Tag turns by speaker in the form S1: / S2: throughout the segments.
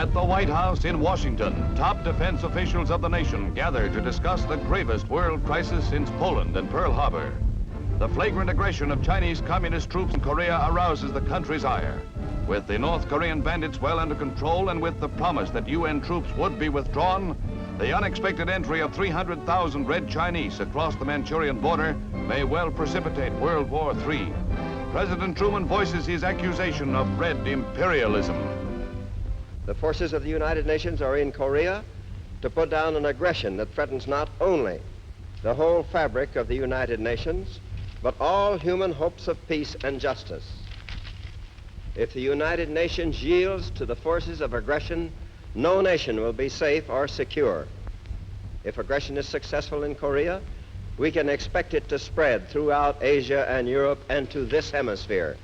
S1: At the White House in Washington, top defense officials of the nation gather to discuss the gravest world crisis since Poland and Pearl Harbor. The flagrant aggression of Chinese communist troops in Korea arouses the country's ire. With the North Korean bandits well under control and with the promise that UN troops would be withdrawn, the unexpected entry of 300,000 Red Chinese across the Manchurian border may well precipitate World War III. President Truman voices his accusation of Red imperialism.
S2: The forces of the United Nations are in Korea to put down an aggression that threatens not only the whole fabric of the United Nations, but all human hopes of peace and justice. If the United Nations yields to the forces of aggression, no nation will be safe or secure. If aggression is successful in Korea, we can expect it to spread throughout Asia and Europe and to this hemisphere.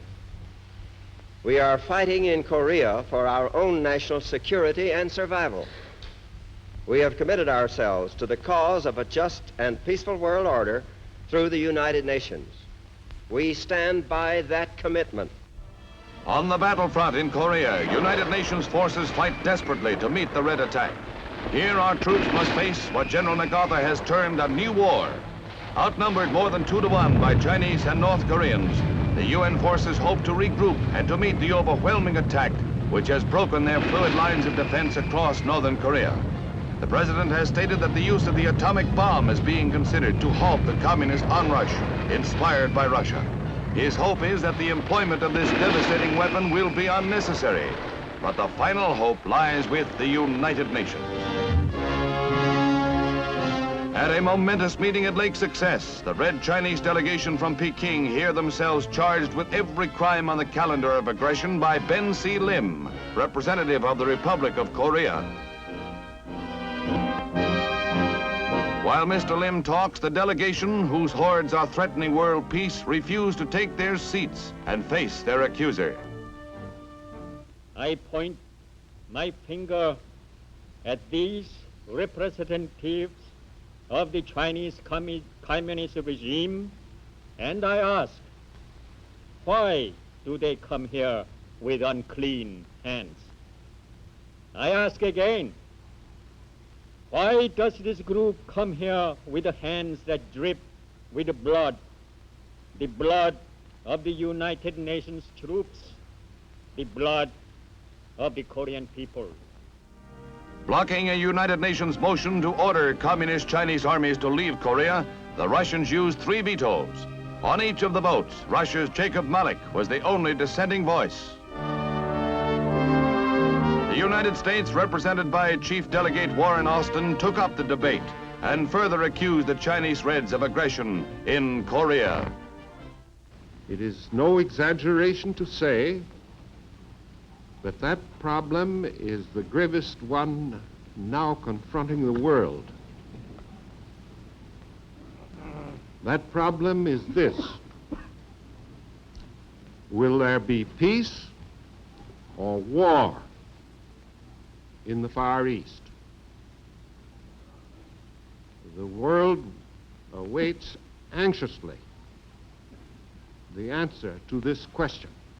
S2: We are fighting in Korea for our own national security and survival. We have committed ourselves to the cause of a just and peaceful world order through the United Nations. We stand by that commitment.
S1: On the battlefront in Korea, United Nations forces fight desperately to meet the Red attack. Here our troops must face what General MacArthur has termed a new war. Outnumbered more than 2 to 1 by Chinese and North Koreans, the UN forces hope to regroup and to meet the overwhelming attack which has broken their fluid lines of defense across northern Korea. The president has stated that the use of the atomic bomb is being considered to halt the communist onrush inspired by Russia. His hope is that the employment of this devastating weapon will be unnecessary, but the final hope lies with the United Nations. At a momentous meeting at Lake Success, the Red Chinese delegation from Peking hear themselves charged with every crime on the calendar of aggression by Ben C. Lim, representative of the Republic of Korea. While Mr. Lim talks, the delegation, whose hordes are threatening world peace, refuse to take their seats and face their accuser.
S3: I point my finger at these representatives of the Chinese communist regime, and I ask, why do they come here with unclean hands? I ask again, why does this group come here with the hands that drip with blood, the blood of the United Nations troops, the blood of the Korean people?
S1: Blocking a United Nations motion to order communist Chinese armies to leave Korea, the Russians used 3 vetoes. On each of the votes, Russia's Jacob Malik was the only dissenting voice. The United States, represented by Chief Delegate Warren Austin, took up the debate and further accused the Chinese Reds of aggression in Korea.
S4: It is no exaggeration to say that that problem is the gravest one now confronting the world. That problem is this: will there be peace or war in the Far East? The world awaits anxiously the answer to this question.